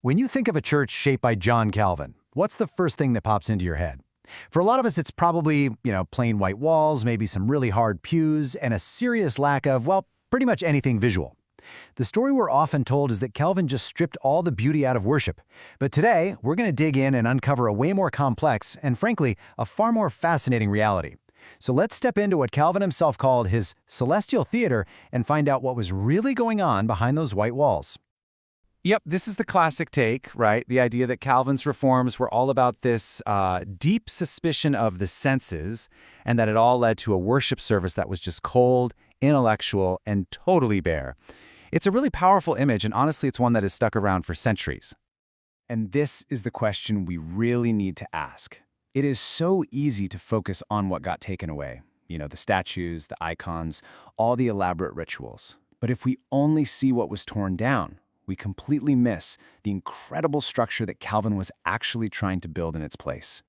When you think of a church shaped by John Calvin, what's the first thing that pops into your head? For a lot of us, it's probably, plain white walls, maybe some really hard pews, and a serious lack of, well, pretty much anything visual. The story we're often told is that Calvin just stripped all the beauty out of worship. But today, we're going to dig in and uncover a way more complex and, frankly, a far more fascinating reality. So let's step into what Calvin himself called his celestial theater and find out what was really going on behind those white walls. Yep, this is the classic take, right? The idea that Calvin's reforms were all about this deep suspicion of the senses, and that it all led to a worship service that was just cold, intellectual, and totally bare. It's a really powerful image, and honestly, it's one that has stuck around for centuries. And this is the question we really need to ask. It is so easy to focus on what got taken away. The statues, the icons, all the elaborate rituals. But if we only see what was torn down, we completely miss the incredible structure that Calvin was actually trying to build in its place.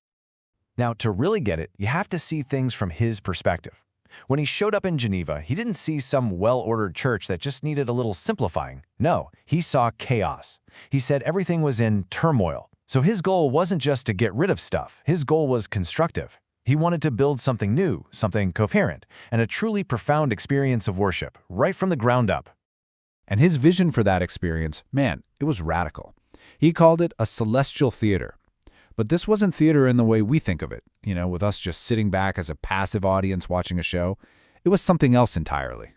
Now, to really get it, you have to see things from his perspective. When he showed up in Geneva, he didn't see some well-ordered church that just needed a little simplifying. No, he saw chaos. He said everything was in turmoil. So his goal wasn't just to get rid of stuff. His goal was constructive. He wanted to build something new, something coherent, and a truly profound experience of worship, right from the ground up. And his vision for that experience, man, it was radical. He called it a celestial theater. But this wasn't theater in the way we think of it, with us just sitting back as a passive audience watching a show. It was something else entirely.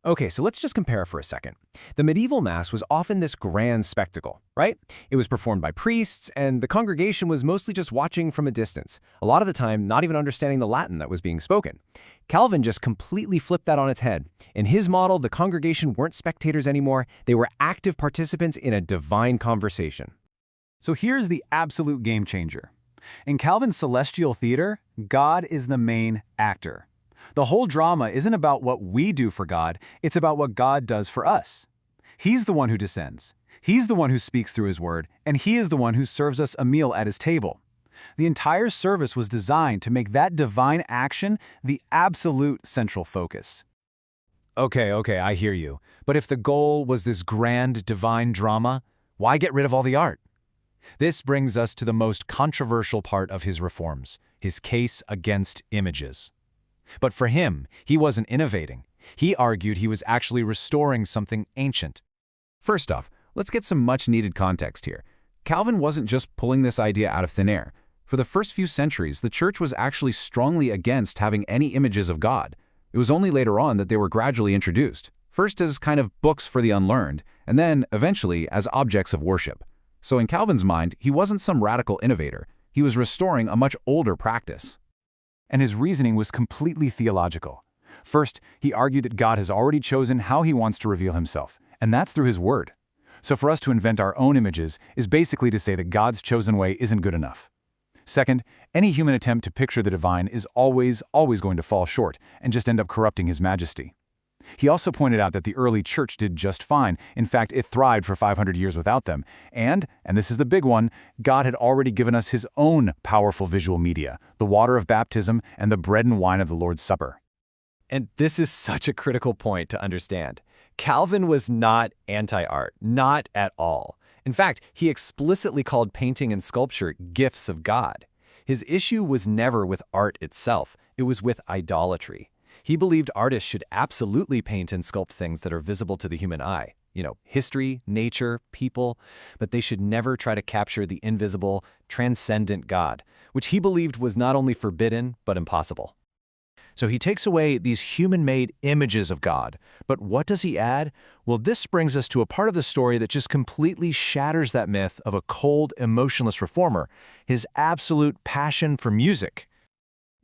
Okay, so let's just compare for a second. The medieval Mass was often this grand spectacle, right? It was performed by priests, and the congregation was mostly just watching from a distance, a lot of the time not even understanding the Latin that was being spoken. Calvin just completely flipped that on its head. In his model, the congregation weren't spectators anymore, they were active participants in a divine conversation. So here's the absolute game changer. In Calvin's celestial theater, God is the main actor. The whole drama isn't about what we do for God, it's about what God does for us. He's the one who descends. He's the one who speaks through his word, and he is the one who serves us a meal at his table. The entire service was designed to make that divine action the absolute central focus. Okay, I hear you. But if the goal was this grand divine drama, why get rid of all the art? This brings us to the most controversial part of his reforms, his case against images. But for him, he wasn't innovating. He argued he was actually restoring something ancient. First off, let's get some much-needed context here. Calvin wasn't just pulling this idea out of thin air. For the first few centuries, the church was actually strongly against having any images of God. It was only later on that they were gradually introduced, first as kind of books for the unlearned, and then, eventually, as objects of worship. So in Calvin's mind, he wasn't some radical innovator. He was restoring a much older practice. And his reasoning was completely theological. First, he argued that God has already chosen how he wants to reveal himself, and that's through his word. So for us to invent our own images is basically to say that God's chosen way isn't good enough. Second, any human attempt to picture the divine is always going to fall short and just end up corrupting his majesty. He also pointed out that the early church did just fine. In fact, it thrived for 500 years without them. And this is the big one, God had already given us his own powerful visual media, the water of baptism and the bread and wine of the Lord's Supper. And this is such a critical point to understand. Calvin was not anti-art, not at all. In fact, he explicitly called painting and sculpture gifts of God. His issue was never with art itself, it was with idolatry. He believed artists should absolutely paint and sculpt things that are visible to the human eye. History, nature, people, but they should never try to capture the invisible, transcendent God, which he believed was not only forbidden, but impossible. So he takes away these human-made images of God. But what does he add? Well, this brings us to a part of the story that just completely shatters that myth of a cold, emotionless reformer, his absolute passion for music.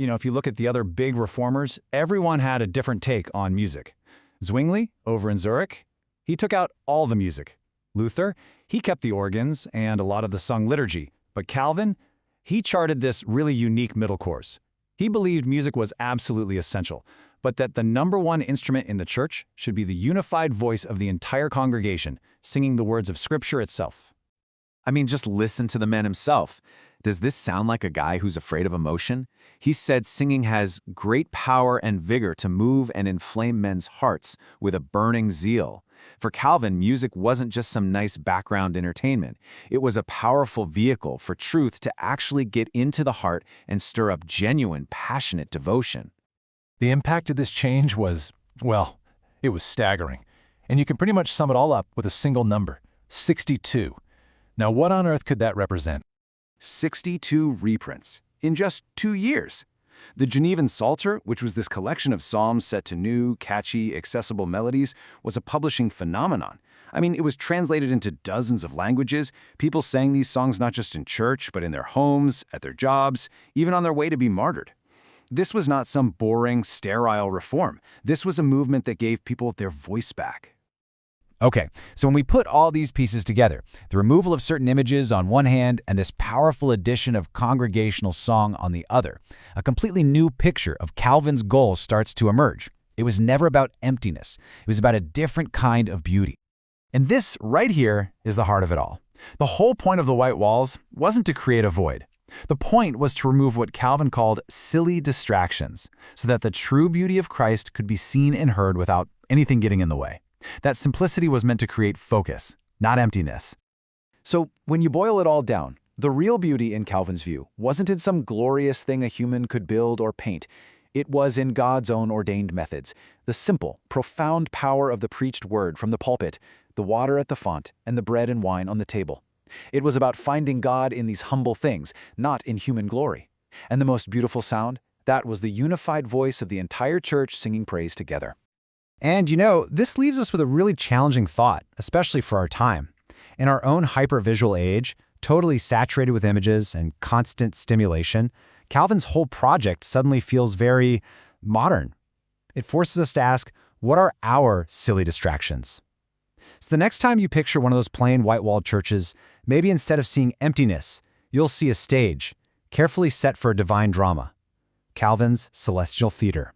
If you look at the other big reformers, everyone had a different take on music. Zwingli, over in Zurich, he took out all the music. Luther, he kept the organs and a lot of the sung liturgy. But Calvin, he charted this really unique middle course. He believed music was absolutely essential, but that the number one instrument in the church should be the unified voice of the entire congregation, singing the words of Scripture itself. Just listen to the man himself. Does this sound like a guy who's afraid of emotion? He said singing has great power and vigor to move and inflame men's hearts with a burning zeal. For Calvin, music wasn't just some nice background entertainment. It was a powerful vehicle for truth to actually get into the heart and stir up genuine, passionate devotion. The impact of this change was, well, it was staggering. And you can pretty much sum it all up with a single number, 62. Now, what on earth could that represent? 62 reprints in just 2 years. The Genevan Psalter, which was this collection of psalms set to new, catchy, accessible melodies, was a publishing phenomenon. I mean, it was translated into dozens of languages. People sang these songs not just in church, but in their homes, at their jobs, even on their way to be martyred. This was not some boring, sterile reform. This was a movement that gave people their voice back. Okay, so when we put all these pieces together, the removal of certain images on one hand and this powerful addition of congregational song on the other, a completely new picture of Calvin's goal starts to emerge. It was never about emptiness. It was about a different kind of beauty. And this right here is the heart of it all. The whole point of the white walls wasn't to create a void. The point was to remove what Calvin called silly distractions, so that the true beauty of Christ could be seen and heard without anything getting in the way. That simplicity was meant to create focus, not emptiness. So when you boil it all down, the real beauty in Calvin's view wasn't in some glorious thing a human could build or paint. It was in God's own ordained methods, the simple, profound power of the preached word from the pulpit, the water at the font, and the bread and wine on the table. It was about finding God in these humble things, not in human glory. And the most beautiful sound? That was the unified voice of the entire church singing praise together. And this leaves us with a really challenging thought, especially for our time. In our own hyper-visual age, totally saturated with images and constant stimulation, Calvin's whole project suddenly feels very modern. It forces us to ask, what are our silly distractions? So the next time you picture one of those plain white-walled churches, maybe instead of seeing emptiness, you'll see a stage, carefully set for a divine drama. Calvin's Celestial Theater.